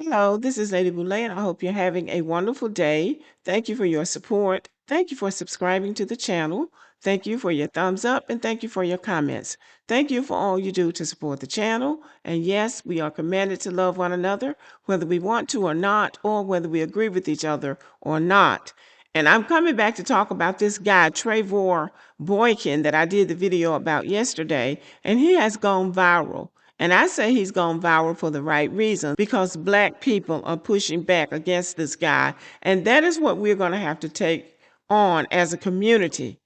Hello, this is Lady Boulay, and I hope you're having a wonderful day. Thank you for your support. Thank you for subscribing to the channel. Thank you for your thumbs up, and thank you for your comments. Thank you for all you do to support the channel. And yes, we are commanded to love one another, whether we want to or not, or whether we agree with each other or not. And I'm coming back to talk about this guy, Travore Boykin, that I did the video about yesterday, and he has gone viral. And I say he's gone viral for the right reason, because Black people are pushing back against this guy. And that is what we're going to have to take on as a community,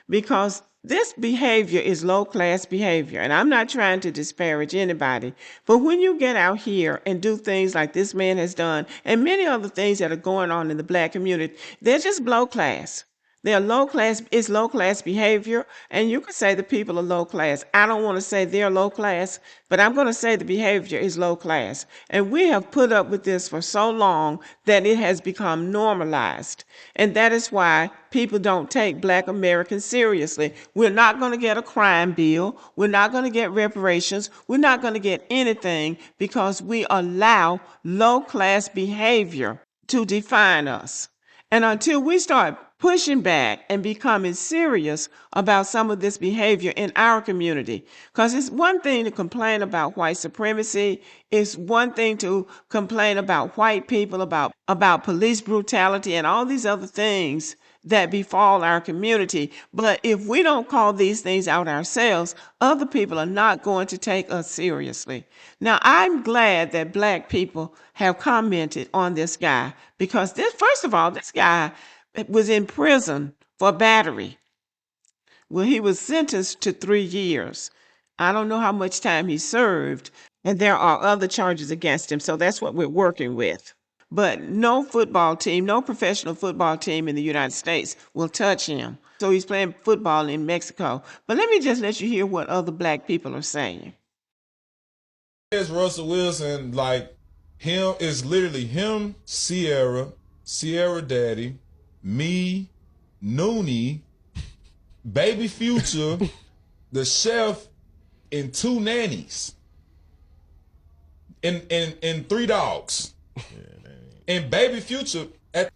because this behavior is low class behavior. And I'm not trying to disparage anybody, but when you get out here and do things like this man has done and many other things that are going on in the Black community, they're just low class. They're low class, it's low class behavior, and you could say the people are low class. I don't want to say they're low class, but I'm going to say the behavior is low class. And we have put up with this for so long that it has become normalized. And that is why people don't take Black Americans seriously. We're not going to get a crime bill. We're not going to get reparations. We're not going to get anything because we allow low class behavior to define us. And until we start pushing back and becoming serious about some of this behavior in our community, because it's one thing to complain about white supremacy, it's one thing to complain about white people, about police brutality and all these other things that befall our community. But if we don't call these things out ourselves, other people are not going to take us seriously. Now, I'm glad that Black people have commented on this guy, because first of all, this guy was in prison for battery. Well, he was sentenced to 3 years. I don't know how much time he served, and there are other charges against him, so that's what we're working with. But no football team, no professional football team in the United States will touch him. So he's playing football in Mexico. But let me just let you hear what other Black people are saying. It's Russell Wilson, like him, is literally him, Sierra Daddy, me, Noonie, Baby Future, the chef, and 2 nannies. And 3 dogs. And Baby Future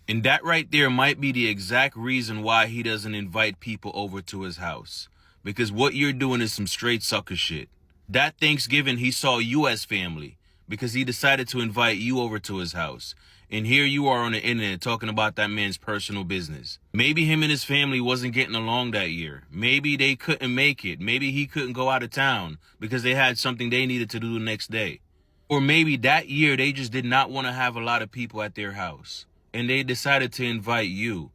and that right there might be the exact reason why he doesn't invite people over to his house. Because what you're doing is some straight sucker shit. That Thanksgiving, he saw you as family because he decided to invite you over to his house. And here you are on the internet talking about that man's personal business. Maybe him and his family wasn't getting along that year. Maybe they couldn't make it. Maybe he couldn't go out of town because they had something they needed to do the next day. Or maybe that year they just did not want to have a lot of people at their house, and they decided to invite you.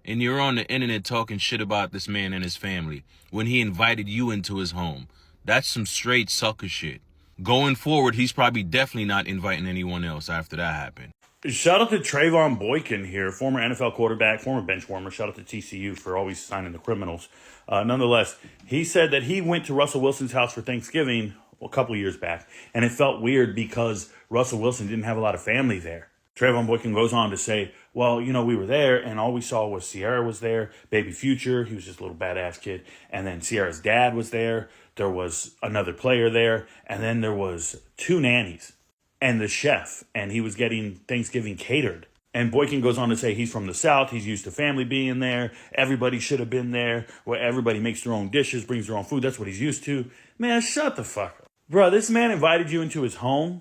And you're on the internet talking shit about this man and his family when he invited you into his home. That's some straight sucker shit. Going forward, he's probably definitely not inviting anyone else after that happened. Shout out to Trevone Boykin here, former NFL quarterback, former bench warmer. Shout out to TCU for always signing the criminals. Nonetheless, he said that he went to Russell Wilson's house for Thanksgiving a couple of years back, and it felt weird because Russell Wilson didn't have a lot of family there. Trevone Boykin goes on to say, well, you know, we were there, and all we saw was Sierra was there, Baby Future, he was just a little badass kid, and then Sierra's dad was there, there was another player there, and then there was 2 nannies and the chef, and he was getting Thanksgiving catered. And Boykin goes on to say he's from the South, he's used to family being there, everybody should have been there, where everybody makes their own dishes, brings their own food, that's what he's used to. Man, shut the fuck up. Bro, this man invited you into his home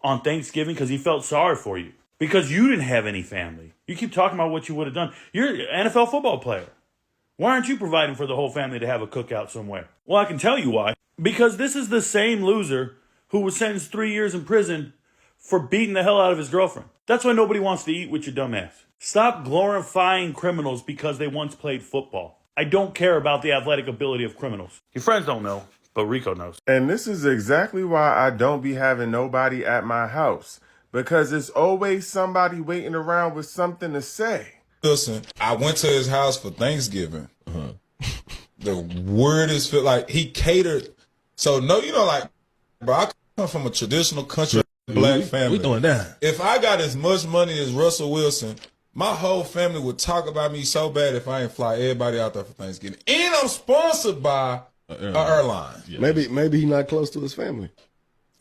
on Thanksgiving because he felt sorry for you. Because you didn't have any family. You keep talking about what you would have done. You're an NFL football player. Why aren't you providing for the whole family to have a cookout somewhere? Well, I can tell you why. Because this is the same loser who was sentenced 3 years in prison for beating the hell out of his girlfriend. That's why nobody wants to eat with your dumb ass. Stop glorifying criminals because they once played football. I don't care about the athletic ability of criminals. Your friends don't know, but Rico knows. And this is exactly why I don't be having nobody at my house, because it's always somebody waiting around with something to say. Listen, I went to his house for Thanksgiving. The weirdest feel like he catered. So no, you know, like, bro, I come from a traditional country black family. We throwing down. If I got as much money as Russell Wilson, my whole family would talk about me so bad if I ain't fly everybody out there for Thanksgiving. And I'm sponsored by an airline. Yeah. Maybe he not close to his family.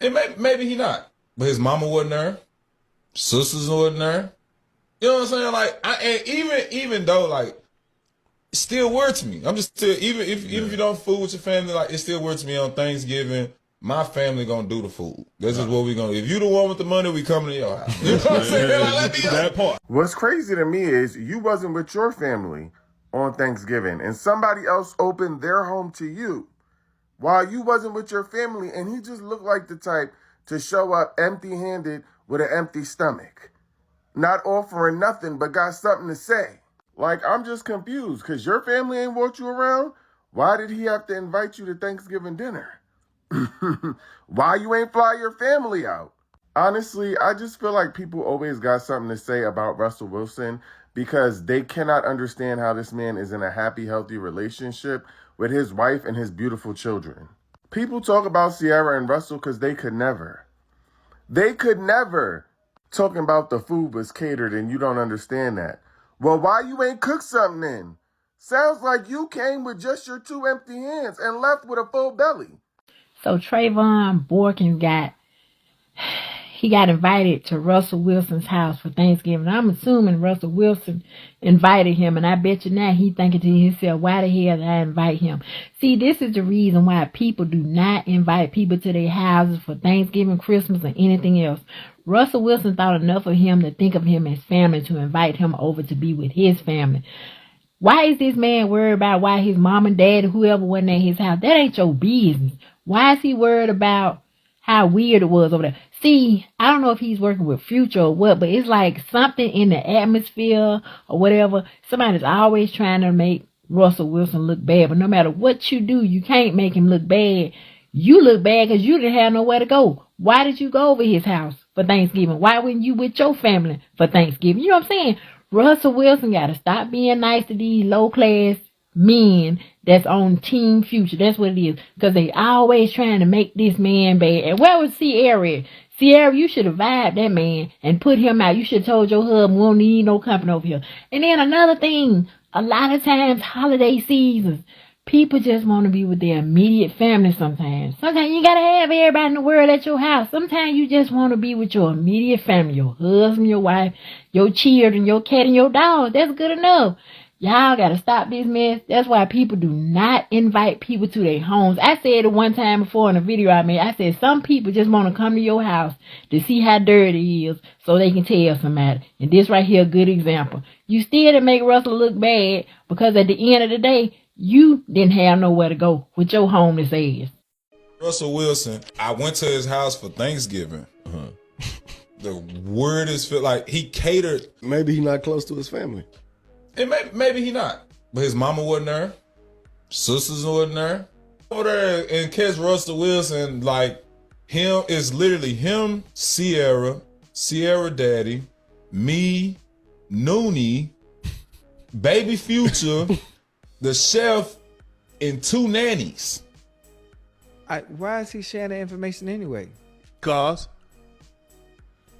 And maybe he not. But his mama wasn't there. Sisters wasn't there. You know what I'm saying? Like, and even though, like, it still weird to me. I'm just still, even if you don't fool with your family, like, it still weird to me on Thanksgiving. My family gonna do the food. This is what we gonna. If you the one with the money, we coming to your house. You know what I'm saying? Like, let me that part. What's crazy to me is you wasn't with your family on Thanksgiving and somebody else opened their home to you while you wasn't with your family, and he just looked like the type to show up empty-handed with an empty stomach, not offering nothing but got something to say. Like, I'm just confused because your family ain't want you around. Why did he have to invite you to Thanksgiving dinner? Why you ain't fly your family out? Honestly, I just feel like people always got something to say about Russell Wilson because they cannot understand how this man is in a happy, healthy relationship with his wife and his beautiful children. People talk about Ciara and Russell because they could never. They could never. Talking about the food was catered and you don't understand that. Well, why you ain't cooked something then? Sounds like you came with just your 2 empty hands and left with a full belly. So Trevone Boykin got invited to Russell Wilson's house for Thanksgiving. I'm assuming Russell Wilson invited him, and I bet you now he thinking to himself, why the hell did I invite him? See, this is the reason why people do not invite people to their houses for Thanksgiving, Christmas, or anything else. Russell Wilson thought enough of him to think of him as family to invite him over to be with his family. Why is this man worried about why his mom and dad or whoever wasn't at his house? That ain't your business. Why is he worried about how weird it was over there? See, I don't know if he's working with Future or what, but it's like something in the atmosphere or whatever. Somebody's always trying to make Russell Wilson look bad, but no matter what you do, you can't make him look bad. You look bad because you didn't have nowhere to go. Why did you go over his house for Thanksgiving? Why weren't you with your family for Thanksgiving? You know what I'm saying? Russell Wilson got to stop being nice to these low-class men that's on Team Future. That's what it is. Because they always trying to make this man bad. And where was Ciara? Ciara, you should have vibed that man and put him out. You should have told your husband, we don't need no company over here. And then another thing, a lot of times, holiday seasons, people just want to be with their immediate family sometimes. Sometimes you got to have everybody in the world at your house. Sometimes you just want to be with your immediate family, your husband, your wife, your children, your cat, and your dog. That's good enough. Y'all got to stop this mess. That's why people do not invite people to their homes. I said it one time before in a video I made. I said some people just want to come to your house to see how dirty it is so they can tell somebody. And this right here, a good example. You still didn't make Russell look bad because at the end of the day, you didn't have nowhere to go with your homeless ass. Russell Wilson, I went to his house for Thanksgiving. The weirdest feel like he catered. Maybe he not close to his family. And maybe he not. But his mama wasn't there. Sisters wasn't there. Over there and catch Russell Wilson, like, him is literally him, Ciara daddy, me, Noonie, baby Future, the chef, and 2 nannies. Why is he sharing that information anyway? Cause,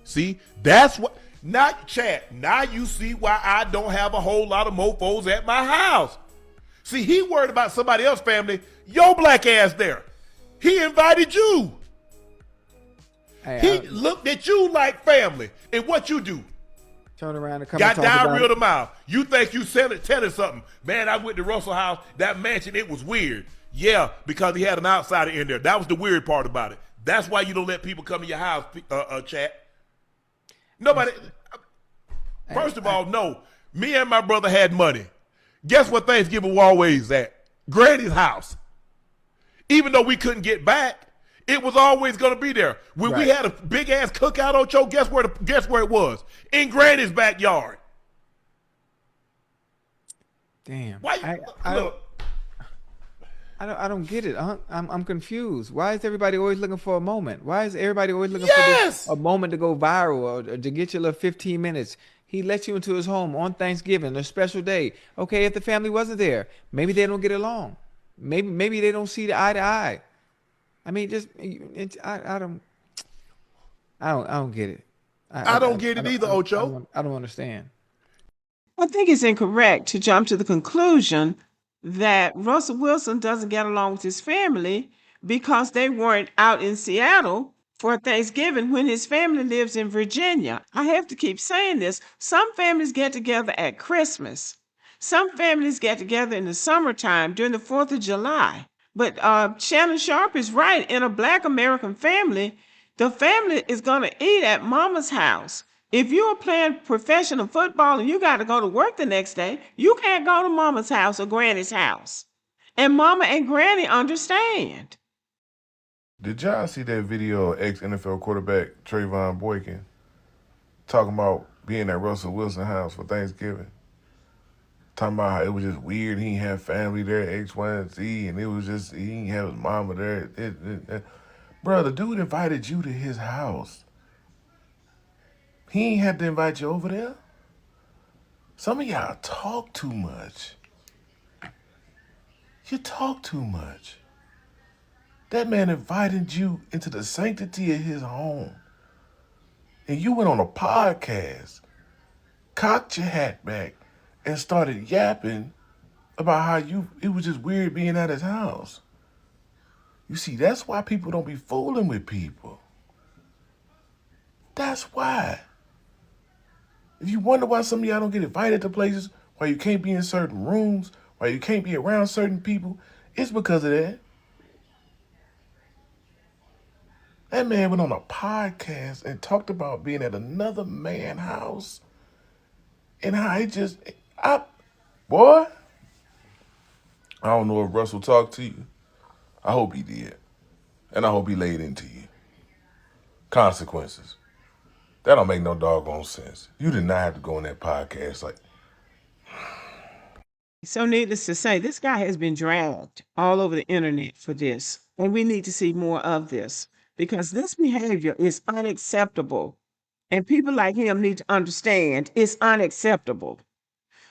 see, that's what. Not chat. Now you see why I don't have a whole lot of mofos at my house. See, he worried about somebody else's family. Your black ass there. He invited you. Hey, he looked at you like family. And what you do? Turn around and come Got and talk down about real to mouth. You think you telling something. Man, I went to Russell house. That mansion, it was weird. Yeah, because he had an outsider in there. That was the weird part about it. That's why you don't let people come to your house, chat. Nobody. First of all, no. Me and my brother had money. Guess what Thanksgiving was always at? Granny's house. Even though we couldn't get back, it was always going to be there. When we had a big ass cookout on show, guess where it was? In Granny's backyard. Damn. Why? Look. I don't get it. I'm confused. Why is everybody always looking for a moment? Why is everybody always looking for Yes. a moment to go viral or to get your little 15 minutes? He lets you into his home on Thanksgiving, a special day. Okay, if the family wasn't there, maybe they don't get along. Maybe they don't see the eye to eye. I mean, just I don't get it. I don't get it either, Ocho. I don't understand. I think it's incorrect to jump to the conclusion that Russell Wilson doesn't get along with his family because they weren't out in Seattle for Thanksgiving when his family lives in Virginia. I have to keep saying this. Some families get together at Christmas. Some families get together in the summertime during the 4th of July. But Shannon Sharp is right. In a Black American family, the family is going to eat at mama's house. If you're playing professional football and you got to go to work the next day, you can't go to mama's house or granny's house. And mama and granny understand. Did y'all see that video of ex-NFL quarterback Trevone Boykin talking about being at Russell Wilson's house for Thanksgiving? Talking about how it was just weird. He didn't have family there, X, Y, and Z, and it was just, he didn't have his mama there. Bro, the dude invited you to his house. He ain't had to invite you over there. Some of y'all talk too much. You talk too much. That man invited you into the sanctity of his home. And you went on a podcast, cocked your hat back, and started yapping about how it was just weird being at his house. You see, that's why people don't be fooling with people. That's why. If you wonder why some of y'all don't get invited to places, why you can't be in certain rooms, why you can't be around certain people, it's because of that. That man went on a podcast and talked about being at another man's house and how boy, I don't know if Russell talked to you. I hope he did. And I hope he laid into you. Consequences. That don't make no doggone sense. You did not have to go on that podcast like. So, needless to say, this guy has been dragged all over the internet for this. And we need to see more of this because this behavior is unacceptable. And people like him need to understand it's unacceptable.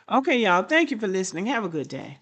Okay, y'all, thank you for listening. Have a good day.